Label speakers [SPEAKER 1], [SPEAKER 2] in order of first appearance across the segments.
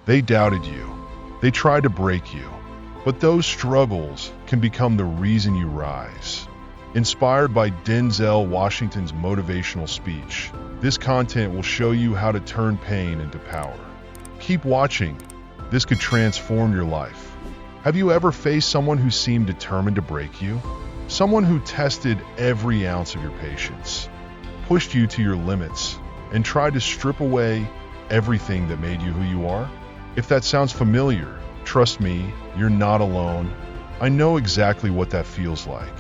[SPEAKER 1] They doubted you. They tried to break you. But those struggles can become the reason you rise. Inspired by Denzel Washington's motivational speech, this content will show you how to turn pain into power. Keep watching. This could transform your life. Have you ever faced someone who seemed determined to break you? Someone who tested every ounce of your patience, pushed you to your limits, and tried to strip away everything that made you who you are? If that sounds familiar, trust me, you're not alone. I know exactly what that feels like.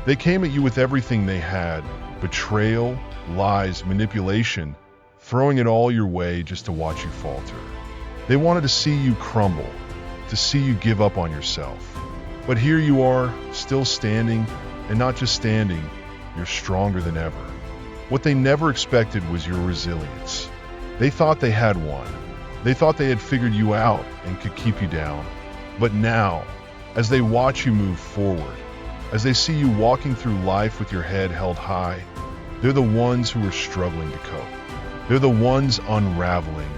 [SPEAKER 1] They came at you with everything they had: betrayal, lies, manipulation, throwing it all your way just to watch you falter. They wanted to see you crumble, to see you give up on yourself. But here you are, still standing, and not just standing, you're stronger than ever. What they never expected was your resilience. They thought they had won. They thought they had figured you out and could keep you down. But now, as they watch you move forward, as they see you walking through life with your head held high, they're the ones who are struggling to cope. They're the ones unraveling,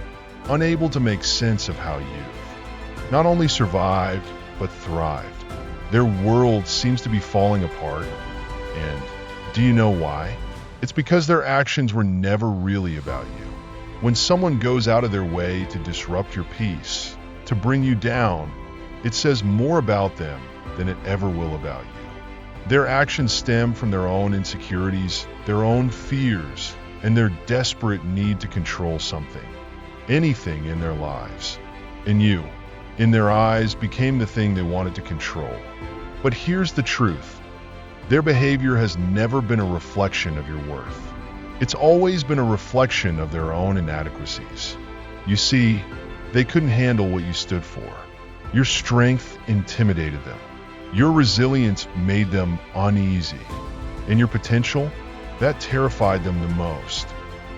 [SPEAKER 1] unable to make sense of how you've not only survived, but thrived. Their world seems to be falling apart. And do you know why? It's because their actions were never really about you. When someone goes out of their way to disrupt your peace, to bring you down, it says more about them than it ever will about you. Their actions stem from their own insecurities, their own fears, and their desperate need to control something, anything in their lives. And you, in their eyes, became the thing they wanted to control. But here's the truth. Their behavior has never been a reflection of your worth. It's always been a reflection of their own inadequacies. You see, they couldn't handle what you stood for. Your strength intimidated them. Your resilience made them uneasy. And your potential, that terrified them the most.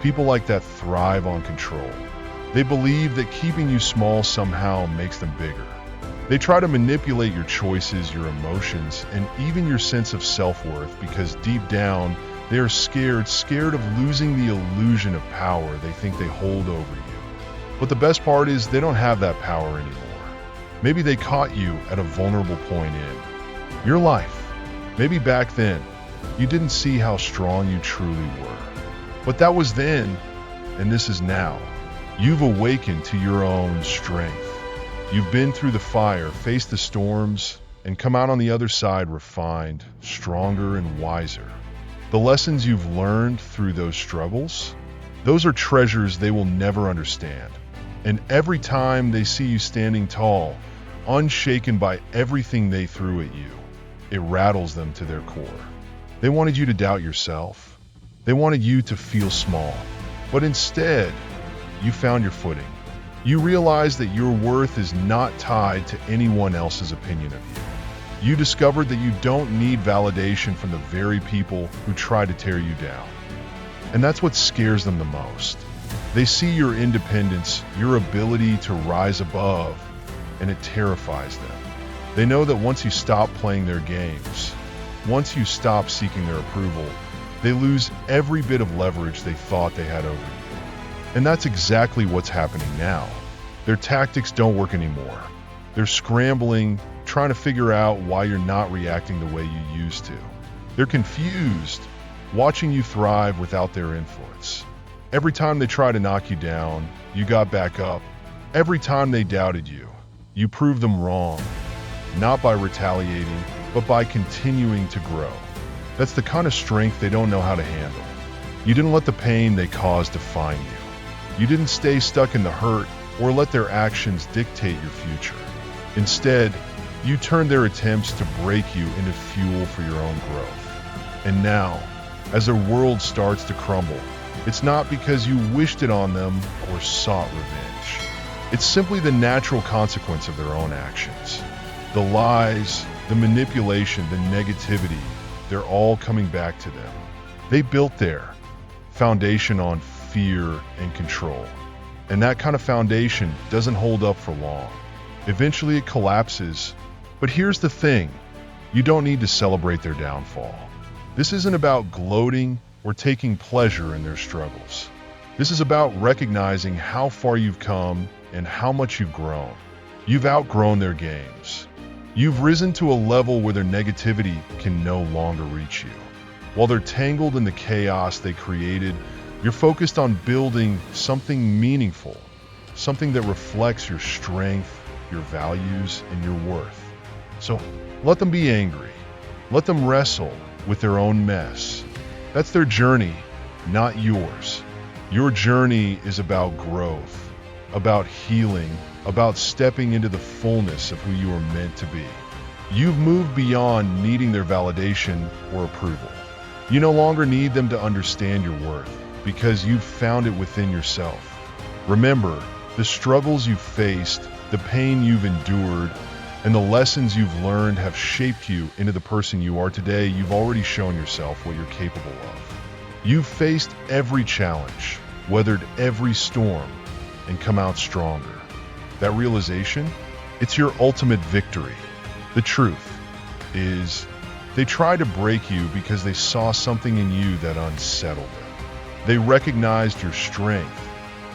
[SPEAKER 1] People like that thrive on control. They believe that keeping you small somehow makes them bigger. They try to manipulate your choices, your emotions, and even your sense of self-worth because deep down, they are scared of losing the illusion of power they think they hold over you. But the best part is they don't have that power anymore. Maybe they caught you at a vulnerable point in your life. Maybe back then, you didn't see how strong you truly were. But that was then, and this is now. You've awakened to your own strength. You've been through the fire, faced the storms, and come out on the other side refined, stronger, and wiser. The lessons you've learned through those struggles, those are treasures they will never understand. And every time they see you standing tall, unshaken by everything they threw at you, it rattles them to their core. They wanted you to doubt yourself. They wanted you to feel small. But instead, you found your footing. You realized that your worth is not tied to anyone else's opinion of you. You discovered that you don't need validation from the very people who try to tear you down. And that's what scares them the most. They see your independence, your ability to rise above, and it terrifies them. They know that once you stop playing their games, once you stop seeking their approval, they lose every bit of leverage they thought they had over you. And that's exactly what's happening now. Their tactics don't work anymore. They're scrambling, trying to figure out why you're not reacting the way you used to. They're confused, watching you thrive without their influence. Every time they try to knock you down, you got back up. Every time they doubted you, you proved them wrong, not by retaliating, but by continuing to grow. That's the kind of strength they don't know how to handle. You didn't let the pain they caused define you. You didn't stay stuck in the hurt or let their actions dictate your future. Instead, you turned their attempts to break you into fuel for your own growth. And now, as their world starts to crumble, it's not because you wished it on them or sought revenge. It's simply the natural consequence of their own actions. The lies, the manipulation, the negativity, they're all coming back to them. They built their foundation on fear and control. And that kind of foundation doesn't hold up for long. Eventually it collapses. But here's the thing, you don't need to celebrate their downfall. This isn't about gloating or taking pleasure in their struggles. This is about recognizing how far you've come and how much you've grown. You've outgrown their games. You've risen to a level where their negativity can no longer reach you. While they're tangled in the chaos they created, you're focused on building something meaningful, something that reflects your strength, your values, and your worth. So let them be angry. Let them wrestle with their own mess. That's their journey, not yours. Your journey is about growth, about healing, about stepping into the fullness of who you are meant to be. You've moved beyond needing their validation or approval. You no longer need them to understand your worth because you've found it within yourself. Remember, the struggles you've faced, the pain you've endured, and the lessons you've learned have shaped you into the person you are today. You've already shown yourself what you're capable of. You've faced every challenge, weathered every storm, and come out stronger. That realization, it's your ultimate victory. The truth is, they tried to break you because they saw something in you that unsettled them. They recognized your strength,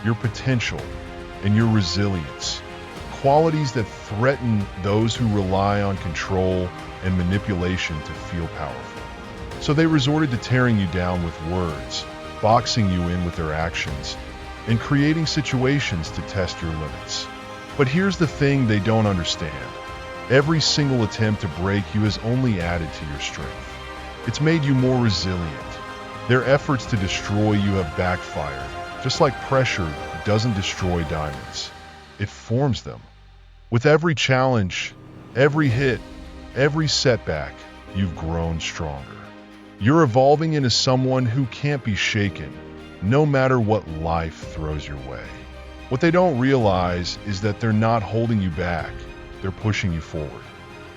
[SPEAKER 1] your potential, and your resilience, qualities that threaten those who rely on control and manipulation to feel powerful. So they resorted to tearing you down with words, boxing you in with their actions, and creating situations to test your limits. But here's the thing they don't understand. Every single attempt to break you has only added to your strength. It's made you more resilient. Their efforts to destroy you have backfired. Just like pressure doesn't destroy diamonds, it forms them. With every challenge, every hit, every setback, you've grown stronger. You're evolving into someone who can't be shaken, no matter what life throws your way. What they don't realize is that they're not holding you back, they're pushing you forward.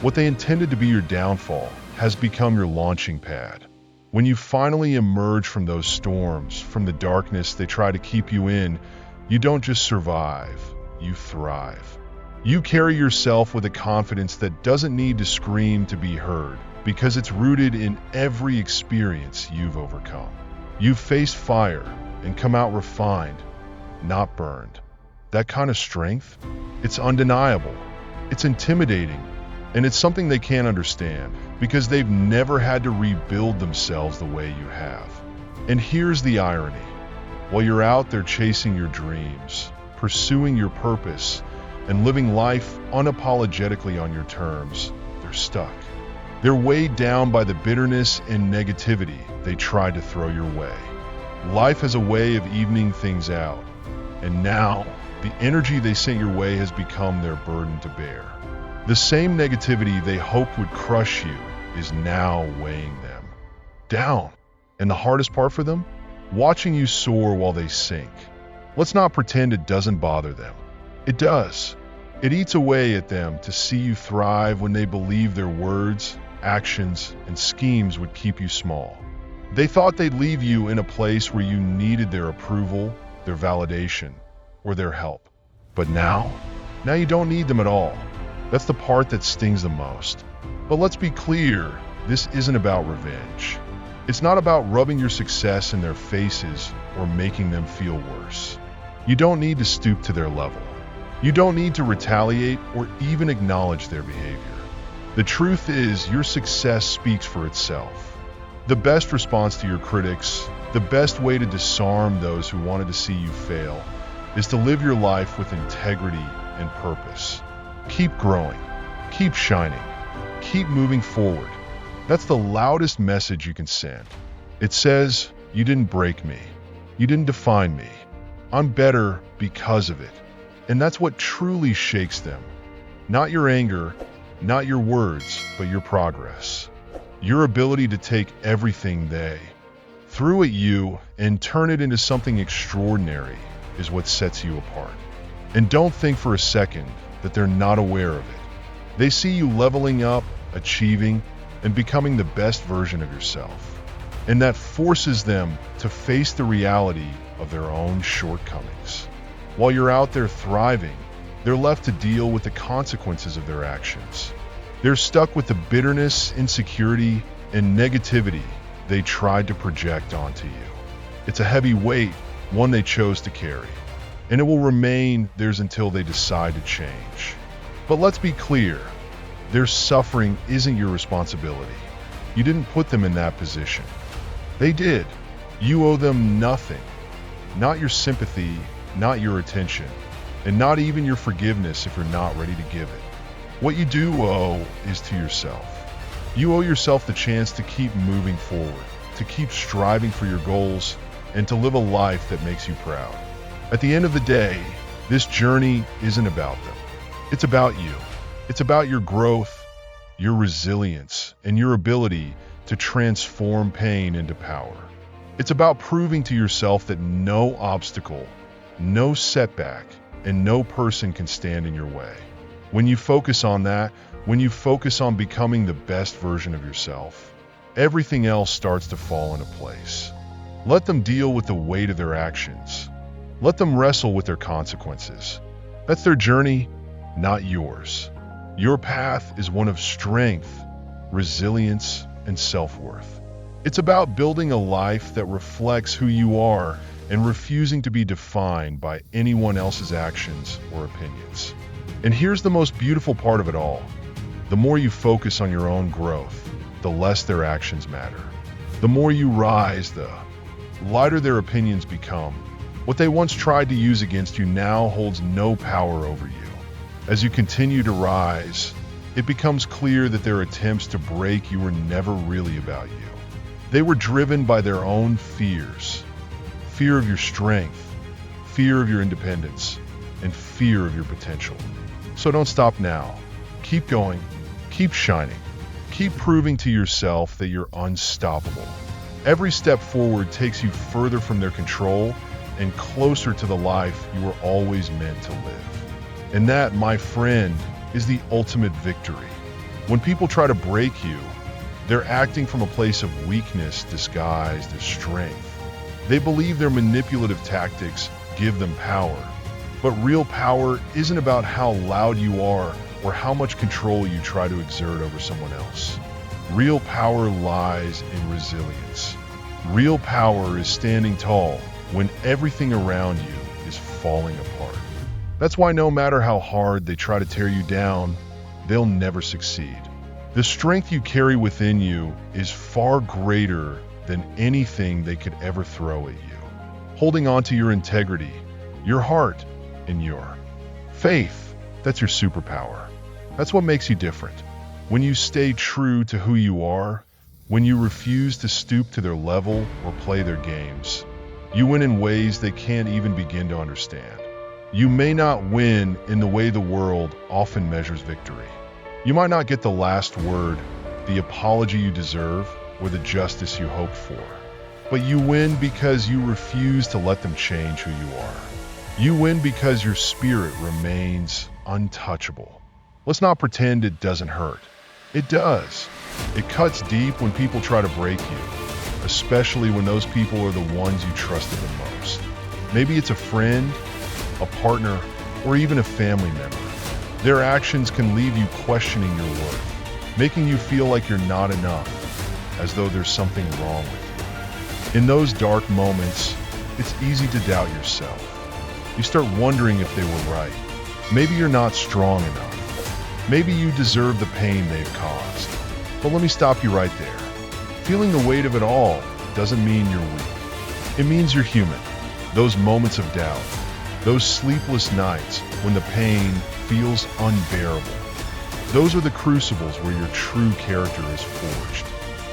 [SPEAKER 1] What they intended to be your downfall has become your launching pad. When you finally emerge from those storms, from the darkness they try to keep you in, you don't just survive, you thrive. You carry yourself with a confidence that doesn't need to scream to be heard, because it's rooted in every experience you've overcome. You've faced fire and come out refined, not burned. That kind of strength, it's undeniable, it's intimidating, and it's something they can't understand because they've never had to rebuild themselves the way you have. And here's the irony. While you're out there chasing your dreams, pursuing your purpose, and living life unapologetically on your terms, they're stuck. They're weighed down by the bitterness and negativity they tried to throw your way. Life has a way of evening things out, and now the energy they sent your way has become their burden to bear. The same negativity they hoped would crush you is now weighing them down. And the hardest part for them? Watching you soar while they sink. Let's not pretend it doesn't bother them. It does. It eats away at them to see you thrive when they believe their words, actions, and schemes would keep you small. They thought they'd leave you in a place where you needed their approval, their validation, or their help. But now you don't need them at all. That's the part that stings the most. But let's be clear, this isn't about revenge. It's not about rubbing your success in their faces or making them feel worse. You don't need to stoop to their level. You don't need to retaliate or even acknowledge their behavior. The truth is, your success speaks for itself. The best response to your critics, the best way to disarm those who wanted to see you fail, is to live your life with integrity and purpose. Keep growing, keep shining, keep moving forward. That's the loudest message you can send. It says, you didn't break me. You didn't define me. I'm better because of it. And that's what truly shakes them. Not your anger, not your words, but your progress. Your ability to take everything they threw at you and turn it into something extraordinary is what sets you apart. And don't think for a second that they're not aware of it. They see you leveling up, achieving, and becoming the best version of yourself. And that forces them to face the reality of their own shortcomings. While you're out there thriving, they're left to deal with the consequences of their actions. They're stuck with the bitterness, insecurity, and negativity they tried to project onto you. It's a heavy weight, one they chose to carry. and it will remain theirs until they decide to change. But let's be clear, their suffering isn't your responsibility. You didn't put them in that position. They did. You owe them nothing. Not your sympathy, not your attention, and not even your forgiveness if you're not ready to give it. What you do owe is to yourself. You owe yourself the chance to keep moving forward, to keep striving for your goals, and to live a life that makes you proud. At the end of the day, this journey isn't about them. It's about you. It's about your growth, your resilience, and your ability to transform pain into power. It's about proving to yourself that no obstacle, no setback, and no person can stand in your way. When you focus on that, when you focus on becoming the best version of yourself, everything else starts to fall into place. Let them deal with the weight of their actions. Let them wrestle with their consequences. That's their journey, not yours. Your path is one of strength, resilience, and self-worth. It's about building a life that reflects who you are and refusing to be defined by anyone else's actions or opinions. And here's the most beautiful part of it all. The more you focus on your own growth, the less their actions matter. The more you rise, the lighter their opinions become. What they once tried to use against you now holds no power over you. As you continue to rise, it becomes clear that their attempts to break you were never really about you. They were driven by their own fears. Fear of your strength, fear of your independence, and fear of your potential. So don't stop now. Keep going, keep shining, keep proving to yourself that you're unstoppable. Every step forward takes you further from their control and closer to the life you were always meant to live. And that, my friend, is the ultimate victory. When people try to break you, they're acting from a place of weakness disguised as strength. They believe their manipulative tactics give them power. But real power isn't about how loud you are or how much control you try to exert over someone else. Real power lies in resilience. Real power is standing tall when everything around you is falling apart. That's why no matter how hard they try to tear you down, they'll never succeed. The strength you carry within you is far greater than anything they could ever throw at you. Holding on to your integrity, your heart, and your faith, that's your superpower. That's what makes you different. When you stay true to who you are, when you refuse to stoop to their level or play their games, you win in ways they can't even begin to understand. You may not win in the way the world often measures victory. You might not get the last word, the apology you deserve, or the justice you hoped for. But you win because you refuse to let them change who you are. You win because your spirit remains untouchable. Let's not pretend it doesn't hurt. It does. It cuts deep when people try to break you, especially when those people are the ones you trusted the most. Maybe it's a friend, a partner, or even a family member. Their actions can leave you questioning your worth, making you feel like you're not enough, as though there's something wrong with you. In those dark moments, it's easy to doubt yourself. You start wondering if they were right. Maybe you're not strong enough. Maybe you deserve the pain they've caused. But let me stop you right there. Feeling the weight of it all doesn't mean you're weak. It means you're human. Those moments of doubt, those sleepless nights when the pain feels unbearable, those are the crucibles where your true character is forged.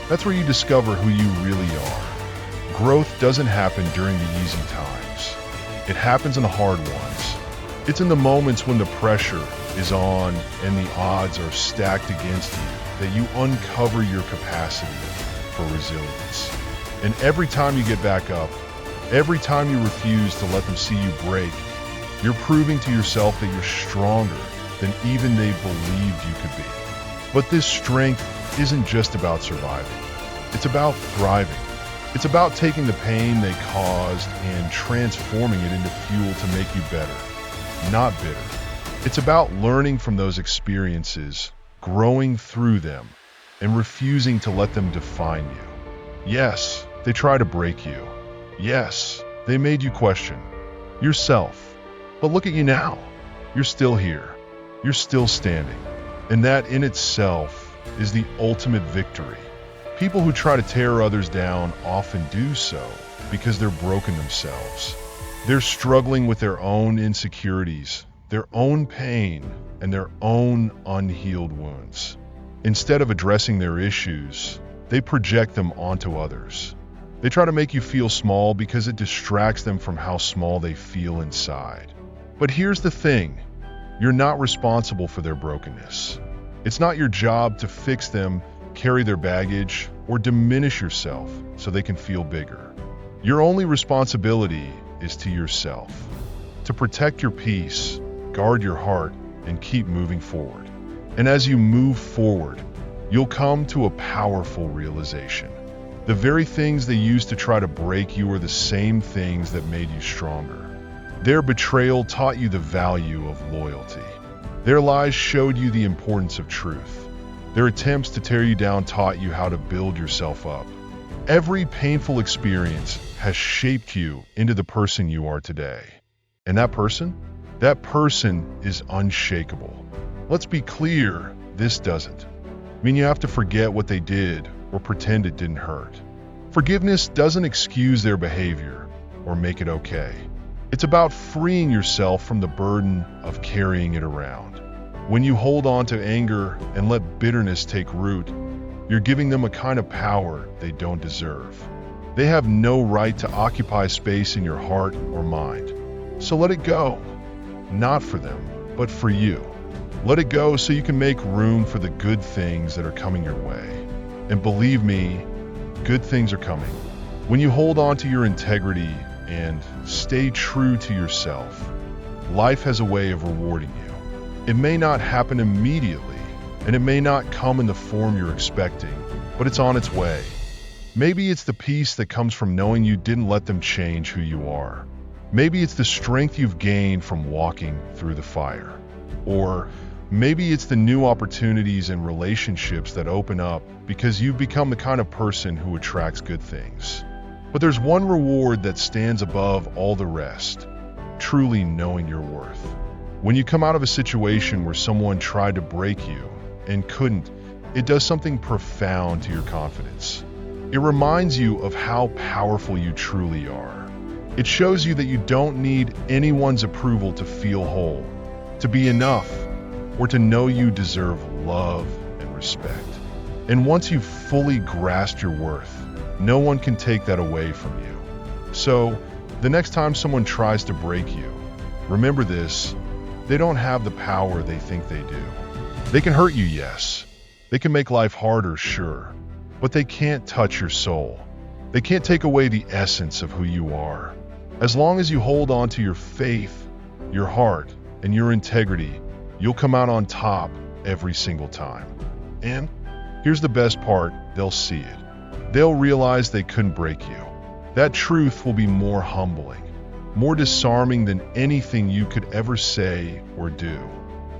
[SPEAKER 1] That's where you discover who you really are. Growth doesn't happen during the easy times. It happens in the hard ones. It's in the moments when the pressure is on and the odds are stacked against you that you uncover your capacity for resilience. And every time you get back up, every time you refuse to let them see you break, you're proving to yourself that you're stronger than even they believed you could be. But this strength isn't just about surviving. It's about thriving. It's about taking the pain they caused and transforming it into fuel to make you better, not bitter. It's about learning from those experiences, growing through them, and refusing to let them define you. Yes, they try to break you. Yes, they made you question yourself, But look at you now. You're still here. You're still standing. And that in itself is the ultimate victory. People who try to tear others down often do so because they're broken themselves. They're struggling with their own insecurities, their own pain, and their own unhealed wounds. Instead of addressing their issues, they project them onto others. They try to make you feel small because it distracts them from how small they feel inside. But here's the thing, you're not responsible for their brokenness. It's not your job to fix them, carry their baggage, or diminish yourself so they can feel bigger. Your only responsibility is to yourself. To protect your peace, guard your heart, and keep moving forward. And as you move forward, you'll come to a powerful realization. The very things they used to try to break you are the same things that made you stronger. Their betrayal taught you the value of loyalty. Their lies showed you the importance of truth. Their attempts to tear you down taught you how to build yourself up. Every painful experience has shaped you into the person you are today. And that person is unshakable. Let's be clear, this doesn't mean you have to forget what they did or pretend it didn't hurt. Forgiveness doesn't excuse their behavior or make it okay. It's about freeing yourself from the burden of carrying it around. When you hold on to anger and let bitterness take root, you're giving them a kind of power they don't deserve. They have no right to occupy space in your heart or mind. So let it go. Not for them, but for you. Let it go so you can make room for the good things that are coming your way. And believe me, good things are coming. When you hold on to your integrity and stay true to yourself, life has a way of rewarding you. It may not happen immediately, and it may not come in the form you're expecting, but it's on its way. Maybe it's the peace that comes from knowing you didn't let them change who you are. Maybe it's the strength you've gained from walking through the fire. Or maybe it's the new opportunities and relationships that open up because you've become the kind of person who attracts good things. But there's one reward that stands above all the rest, truly knowing your worth. When you come out of a situation where someone tried to break you and couldn't, it does something profound to your confidence. It reminds you of how powerful you truly are. It shows you that you don't need anyone's approval to feel whole, to be enough, or to know you deserve love and respect. And once you've fully grasped your worth, no one can take that away from you. So, the next time someone tries to break you, remember this, they don't have the power they think they do. They can hurt you, yes. They can make life harder, sure. But they can't touch your soul. They can't take away the essence of who you are. As long as you hold on to your faith, your heart, and your integrity, you'll come out on top every single time. And here's the best part, they'll see it. They'll realize they couldn't break you. That truth will be more humbling, more disarming than anything you could ever say or do.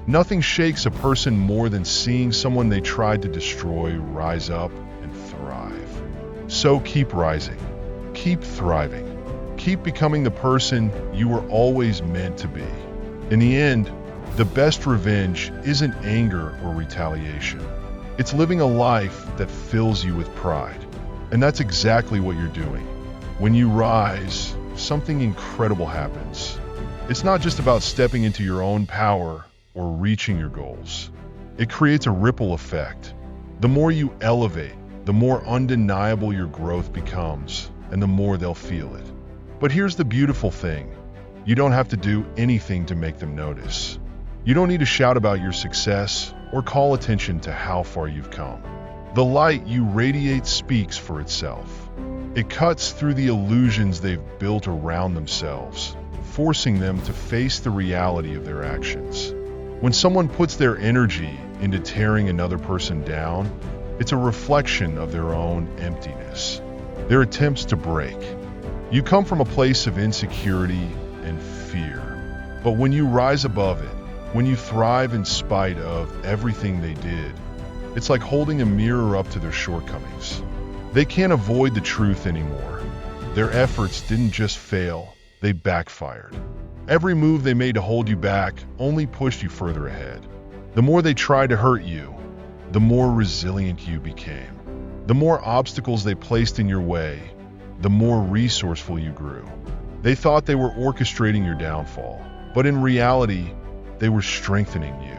[SPEAKER 1] Nothing shakes a person more than seeing someone they tried to destroy rise up and thrive. So keep rising, keep thriving, keep becoming the person you were always meant to be. In the end, the best revenge isn't anger or retaliation. It's living a life that fills you with pride. And that's exactly what you're doing. When you rise, something incredible happens. It's not just about stepping into your own power or reaching your goals. It creates a ripple effect. The more you elevate, the more undeniable your growth becomes, and the more they'll feel it. But here's the beautiful thing. You don't have to do anything to make them notice. You don't need to shout about your success or call attention to how far you've come. The light you radiate speaks for itself. It cuts through the illusions they've built around themselves, forcing them to face the reality of their actions. When someone puts their energy into tearing another person down, it's a reflection of their own emptiness, their attempts to break. You come from a place of insecurity and fear. But when you rise above it, when you thrive in spite of everything they did, it's like holding a mirror up to their shortcomings. They can't avoid the truth anymore. Their efforts didn't just fail, they backfired. Every move they made to hold you back only pushed you further ahead. The more they tried to hurt you, the more resilient you became. The more obstacles they placed in your way, the more resourceful you grew. They thought they were orchestrating your downfall, but in reality, they were strengthening you.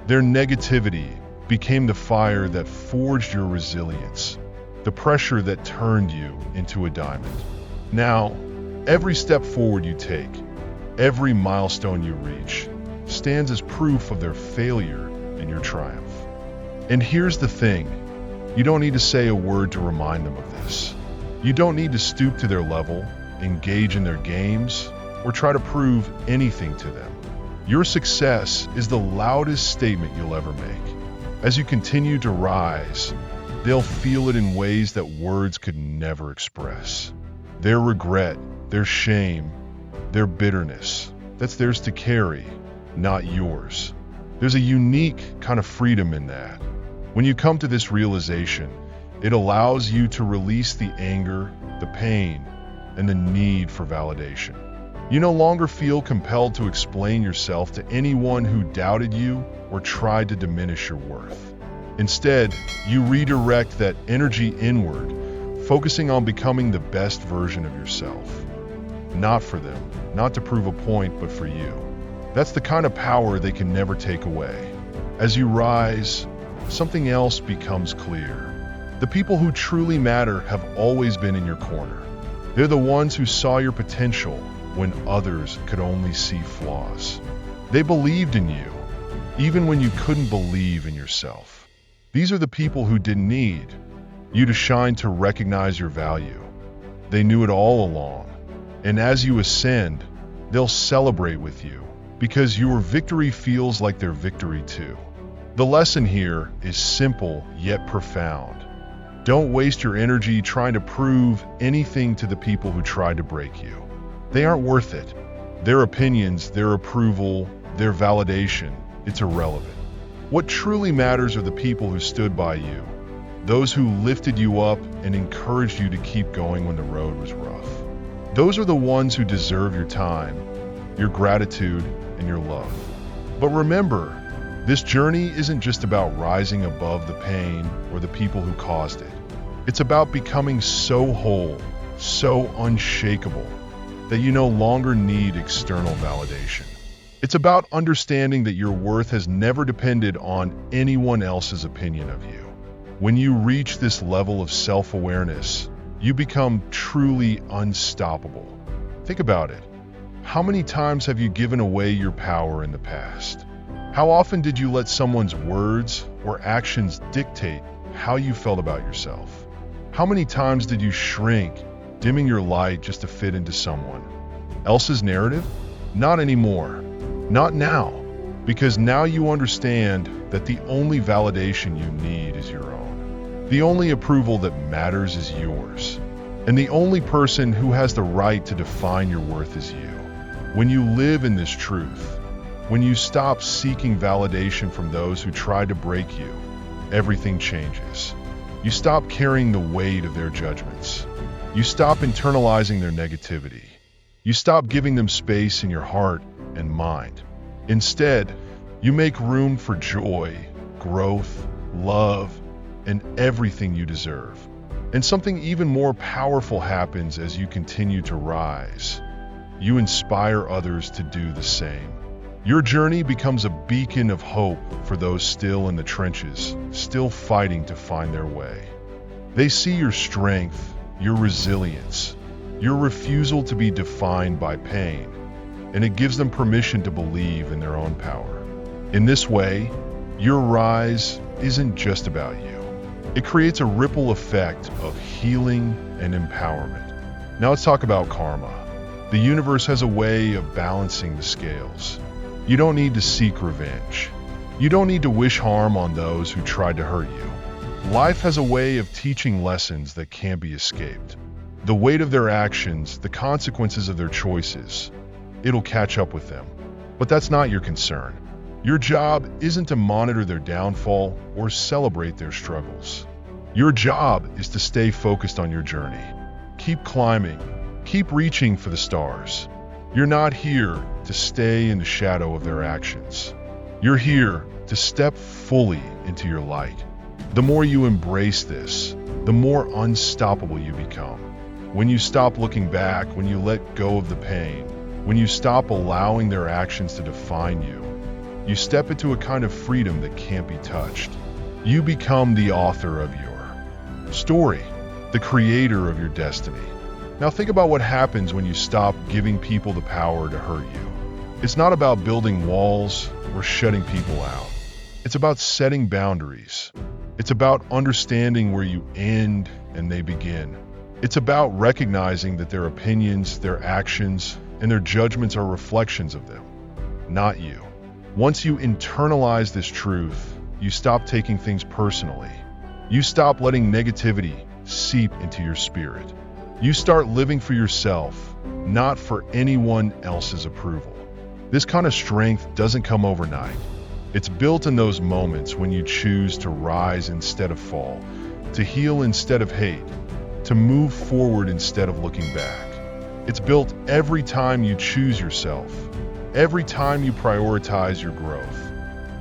[SPEAKER 1] Their negativity became the fire that forged your resilience, the pressure that turned you into a diamond. Now, every step forward you take, every milestone you reach, stands as proof of their failure and your triumph. And here's the thing, you don't need to say a word to remind them of this. You don't need to stoop to their level, engage in their games, or try to prove anything to them. Your success is the loudest statement you'll ever make. As you continue to rise, they'll feel it in ways that words could never express. Their regret, their shame, their bitterness, that's theirs to carry, not yours. There's a unique kind of freedom in that. When you come to this realization, it allows you to release the anger, the pain, and the need for validation. You no longer feel compelled to explain yourself to anyone who doubted you or tried to diminish your worth. Instead, you redirect that energy inward, focusing on becoming the best version of yourself. Not for them, not to prove a point, but for you. That's the kind of power they can never take away. As you rise, something else becomes clear. The people who truly matter have always been in your corner. They're the ones who saw your potential when others could only see flaws. They believed in you, even when you couldn't believe in yourself. These are the people who didn't need you to shine to recognize your value. They knew it all along. And as you ascend, they'll celebrate with you because your victory feels like their victory too. The lesson here is simple yet profound. Don't waste your energy trying to prove anything to the people who tried to break you. They aren't worth it. Their opinions, their approval, their validation, it's irrelevant. What truly matters are the people who stood by you, those who lifted you up and encouraged you to keep going when the road was rough. Those are the ones who deserve your time, your gratitude, and your love. But remember, this journey isn't just about rising above the pain or the people who caused it. It's about becoming so whole, so unshakable, that you no longer need external validation. It's about understanding that your worth has never depended on anyone else's opinion of you. When you reach this level of self-awareness, you become truly unstoppable. Think about it. How many times have you given away your power in the past? How often did you let someone's words or actions dictate how you felt about yourself? How many times did you shrink, dimming your light just to fit into someone else's narrative? Not anymore. Not now. Because now you understand that the only validation you need is your own. The only approval that matters is yours. And the only person who has the right to define your worth is you. When you live in this truth, when you stop seeking validation from those who tried to break you, everything changes. You stop carrying the weight of their judgments. You stop internalizing their negativity. You stop giving them space in your heart and mind. Instead, you make room for joy, growth, love, and everything you deserve. And something even more powerful happens as you continue to rise. You inspire others to do the same. Your journey becomes a beacon of hope for those still in the trenches, still fighting to find their way. They see your strength, your resilience, your refusal to be defined by pain, and it gives them permission to believe in their own power. In this way, your rise isn't just about you. It creates a ripple effect of healing and empowerment. Now let's talk about karma. The universe has a way of balancing the scales. You don't need to seek revenge. You don't need to wish harm on those who tried to hurt you. Life has a way of teaching lessons that can't be escaped. The weight of their actions, the consequences of their choices, it'll catch up with them. But that's not your concern. Your job isn't to monitor their downfall or celebrate their struggles. Your job is to stay focused on your journey. Keep climbing. Keep reaching for the stars. You're not here to stay in the shadow of their actions. You're here to step fully into your light. The more you embrace this, the more unstoppable you become. When you stop looking back, when you let go of the pain, when you stop allowing their actions to define you, you step into a kind of freedom that can't be touched. You become the author of your story, the creator of your destiny. Now think about what happens when you stop giving people the power to hurt you. It's not about building walls or shutting people out. It's about setting boundaries. It's about understanding where you end and they begin. It's about recognizing that their opinions, their actions, and their judgments are reflections of them, not you. Once you internalize this truth, you stop taking things personally. You stop letting negativity seep into your spirit. You start living for yourself, not for anyone else's approval. This kind of strength doesn't come overnight. It's built in those moments when you choose to rise instead of fall, to heal instead of hate, to move forward instead of looking back. It's built every time you choose yourself, every time you prioritize your growth,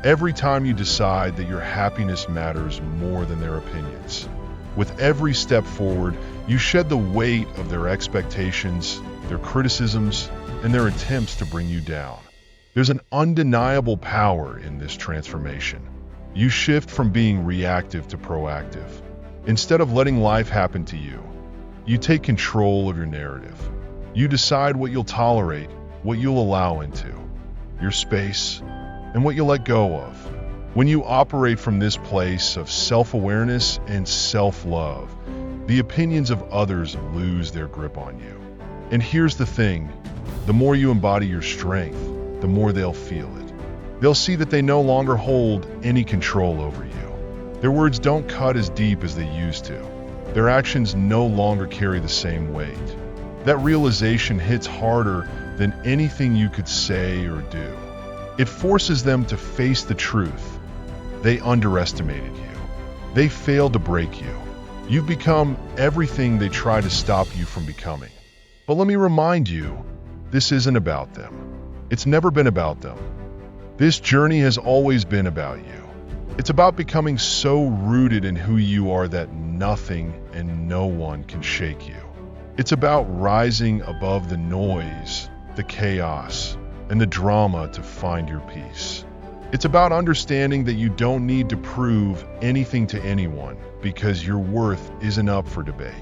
[SPEAKER 1] every time you decide that your happiness matters more than their opinions. With every step forward, you shed the weight of their expectations, their criticisms, and their attempts to bring you down. There's an undeniable power in this transformation. You shift from being reactive to proactive. Instead of letting life happen to you, you take control of your narrative. You decide what you'll tolerate, what you'll allow into your space, and what you'll let go of. When you operate from this place of self-awareness and self-love, the opinions of others lose their grip on you. And here's the thing, the more you embody your strength, the more they'll feel it. They'll see that they no longer hold any control over you. Their words don't cut as deep as they used to. Their actions no longer carry the same weight. That realization hits harder than anything you could say or do. It forces them to face the truth. They underestimated you. They failed to break you. You've become everything they tried to stop you from becoming. But let me remind you, this isn't about them. It's never been about them. This journey has always been about you. It's about becoming so rooted in who you are that nothing and no one can shake you. It's about rising above the noise, the chaos, and the drama to find your peace. It's about understanding that you don't need to prove anything to anyone because your worth isn't up for debate.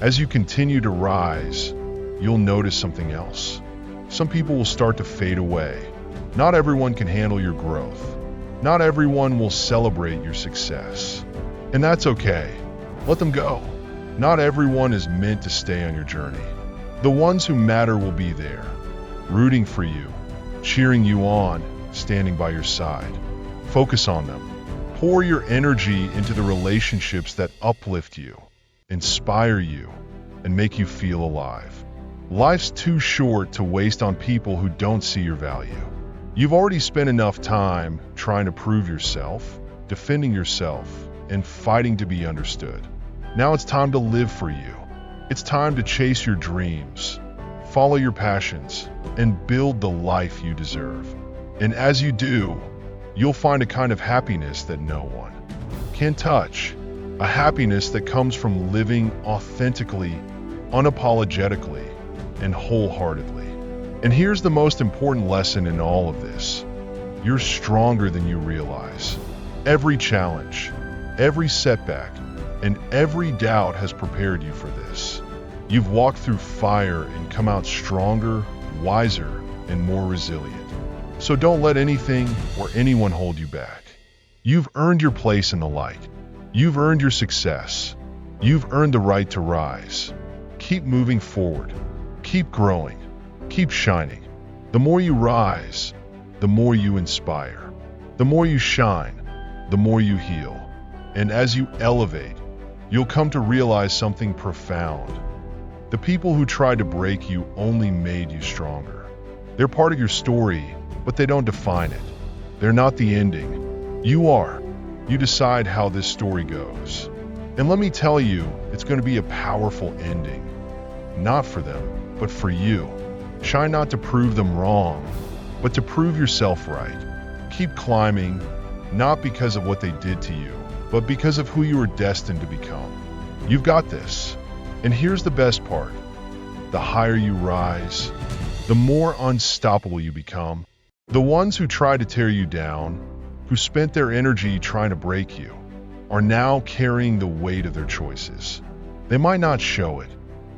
[SPEAKER 1] As you continue to rise, you'll notice something else. Some people will start to fade away. Not everyone can handle your growth. Not everyone will celebrate your success. And that's okay. Let them go. Not everyone is meant to stay on your journey. The ones who matter will be there, rooting for you, cheering you on, standing by your side. Focus on them. Pour your energy into the relationships that uplift you, inspire you, and make you feel alive. Life's too short to waste on people who don't see your value. You've already spent enough time trying to prove yourself, defending yourself, and fighting to be understood. Now it's time to live for you. It's time to chase your dreams, follow your passions, and build the life you deserve. And as you do, you'll find a kind of happiness that no one can touch. A happiness that comes from living authentically, unapologetically, and wholeheartedly. And here's the most important lesson in all of this. You're stronger than you realize. Every challenge, every setback, and every doubt has prepared you for this. You've walked through fire and come out stronger, wiser, and more resilient. So don't let anything or anyone hold you back. You've earned your place in the light. You've earned your success. You've earned the right to rise. Keep moving forward. Keep growing. Keep shining. The more you rise, the more you inspire. The more you shine, the more you heal. And as you elevate, you'll come to realize something profound. The people who tried to break you only made you stronger. They're part of your story, but they don't define it. They're not the ending. You are. You decide how this story goes. And let me tell you, it's going to be a powerful ending. Not for them, but for you. Shine not to prove them wrong, but to prove yourself right. Keep climbing, not because of what they did to you, but because of who you are destined to become. You've got this. And here's the best part. The higher you rise, the more unstoppable you become. The ones who tried to tear you down, who spent their energy trying to break you, are now carrying the weight of their choices. They might not show it.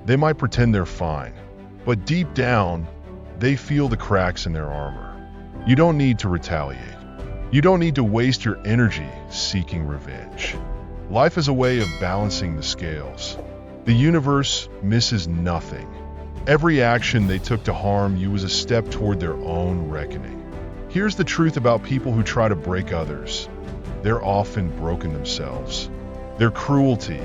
[SPEAKER 1] They might pretend they're fine. But deep down, they feel the cracks in their armor. You don't need to retaliate. You don't need to waste your energy seeking revenge. Life is a way of balancing the scales. The universe misses nothing. Every action they took to harm you was a step toward their own reckoning. Here's the truth about people who try to break others. They're often broken themselves. Their cruelty,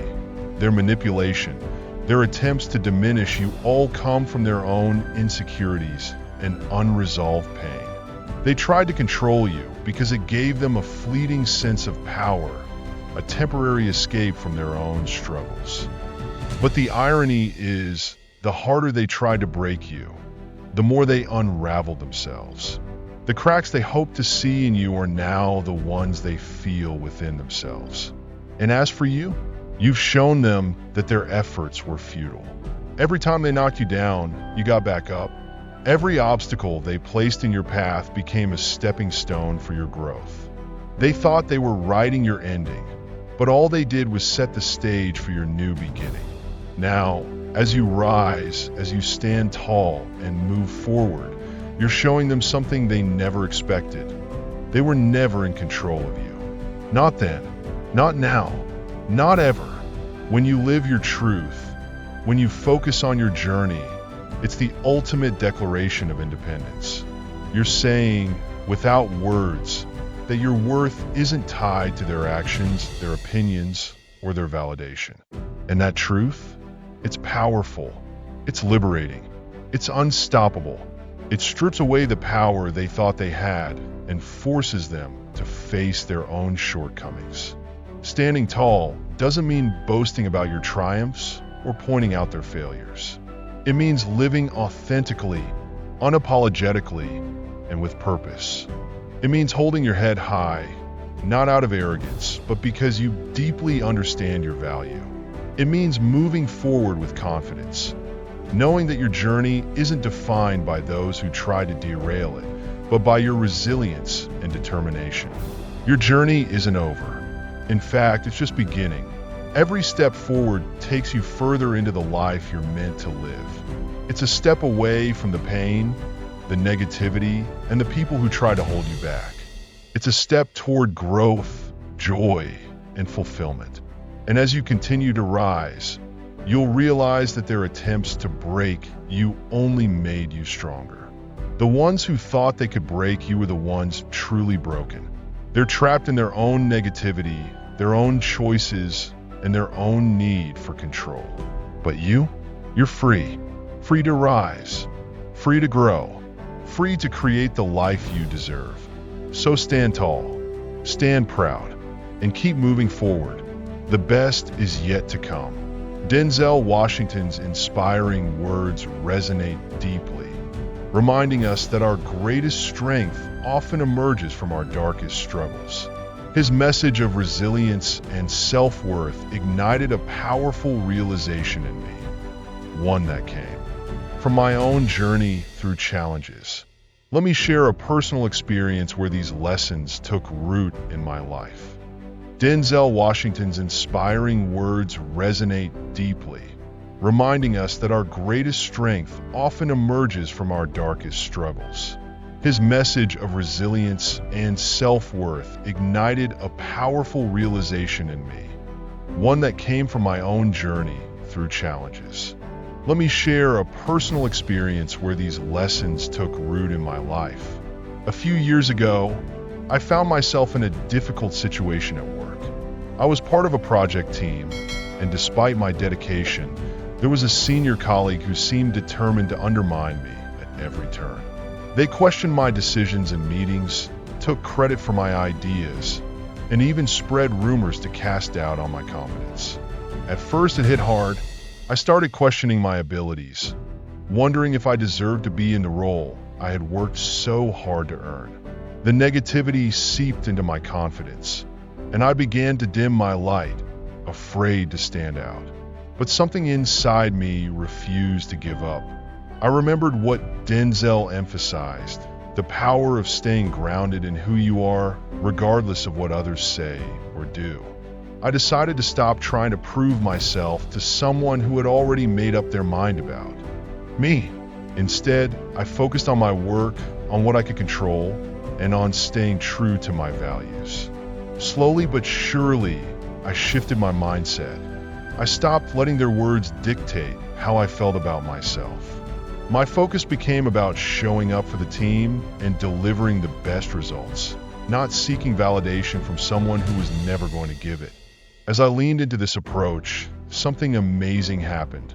[SPEAKER 1] their manipulation, their attempts to diminish you all come from their own insecurities and unresolved pain. They tried to control you because it gave them a fleeting sense of power, a temporary escape from their own struggles. But the irony is, the harder they tried to break you, the more they unraveled themselves. The cracks they hoped to see in you are now the ones they feel within themselves. And as for you, you've shown them that their efforts were futile. Every time they knocked you down, you got back up. Every obstacle they placed in your path became a stepping stone for your growth. They thought they were writing your ending, but all they did was set the stage for your new beginning. Now, as you rise, as you stand tall and move forward, you're showing them something they never expected. They were never in control of you. Not then, not now, not ever. When you live your truth, when you focus on your journey, it's the ultimate declaration of independence. You're saying, without words, that your worth isn't tied to their actions, their opinions, or their validation. And that truth? It's powerful. It's liberating. It's unstoppable. It strips away the power they thought they had and forces them to face their own shortcomings. Standing tall doesn't mean boasting about your triumphs or pointing out their failures. It means living authentically, unapologetically, and with purpose. It means holding your head high, not out of arrogance, but because you deeply understand your value. It means moving forward with confidence, knowing that your journey isn't defined by those who try to derail it, but by your resilience and determination. Your journey isn't over. In fact, it's just beginning. Every step forward takes you further into the life you're meant to live. It's a step away from the pain, the negativity, and the people who try to hold you back. It's a step toward growth, joy, and fulfillment. And as you continue to rise, you'll realize that their attempts to break you only made you stronger. The ones who thought they could break you were the ones truly broken. They're trapped in their own negativity, their own choices, and their own need for control. But you're free. Free to rise. Free to grow. Free to create the life you deserve. So stand tall, stand proud, and keep moving forward. The best is yet to come. Denzel Washington's inspiring words resonate deeply, reminding us that our greatest strength often emerges from our darkest struggles. His message of resilience and self-worth ignited a powerful realization in me, one that came from my own journey through challenges. Let me share a personal experience where these lessons took root in my life. Denzel Washington's inspiring words resonate deeply, reminding us that our greatest strength often emerges from our darkest struggles. His message of resilience and self-worth ignited a powerful realization in me, one that came from my own journey through challenges. Let me share a personal experience where these lessons took root in my life. A few years ago, I found myself in a difficult situation at work. I was part of a project team, and despite my dedication, there was a senior colleague who seemed determined to undermine me at every turn. They questioned my decisions in meetings, took credit for my ideas, and even spread rumors to cast doubt on my competence. At first, it hit hard. I started questioning my abilities. wondering if I deserved to be in the role I had worked so hard to earn. The negativity seeped into my confidence, and I began to dim my light, afraid to stand out. But something inside me refused to give up. I remembered what Denzel emphasized, the power of staying grounded in who you are, regardless of what others say or do. I decided to stop trying to prove myself to someone who had already made up their mind about me. Instead, I focused on my work, on what I could control, and on staying true to my values. Slowly but surely, I shifted my mindset. I stopped letting their words dictate how I felt about myself. My focus became about showing up for the team and delivering the best results, not seeking validation from someone who was never going to give it. As I leaned into this approach, something amazing happened.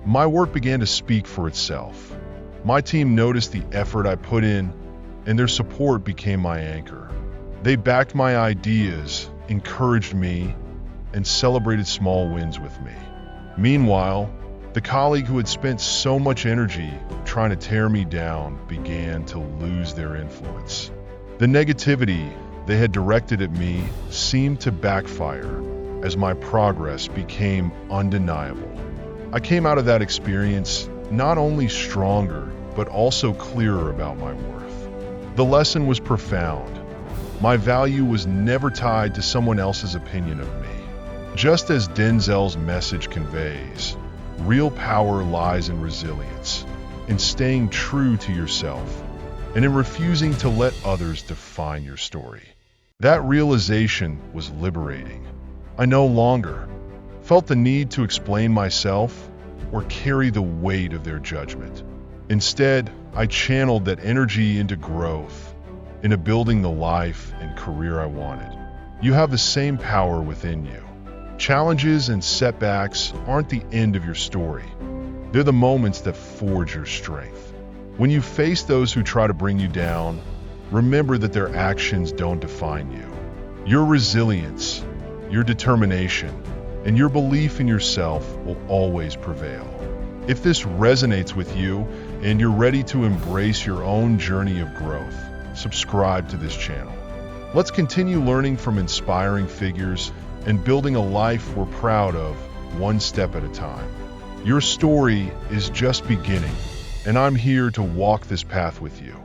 [SPEAKER 1] My work began to speak for itself. My team noticed the effort I put in, and their support became my anchor. They backed my ideas, encouraged me, and celebrated small wins with me. Meanwhile, the colleague who had spent so much energy trying to tear me down began to lose their influence. The negativity they had directed at me seemed to backfire as my progress became undeniable. I came out of that experience not only stronger, but also clearer about my worth. The lesson was profound. My value was never tied to someone else's opinion of me. Just as Denzel's message conveys, real power lies in resilience, in staying true to yourself, and in refusing to let others define your story. That realization was liberating. I no longer felt the need to explain myself or carry the weight of their judgment. Instead, I channeled that energy into growth, into building the life and career I wanted. You have the same power within you. Challenges and setbacks aren't the end of your story. They're the moments that forge your strength. When you face those who try to bring you down, remember that their actions don't define you. Your resilience, your determination, and your belief in yourself will always prevail. If this resonates with you and you're ready to embrace your own journey of growth, subscribe to this channel. Let's continue learning from inspiring figures and building a life we're proud of, one step at a time. Your story is just beginning, and I'm here to walk this path with you.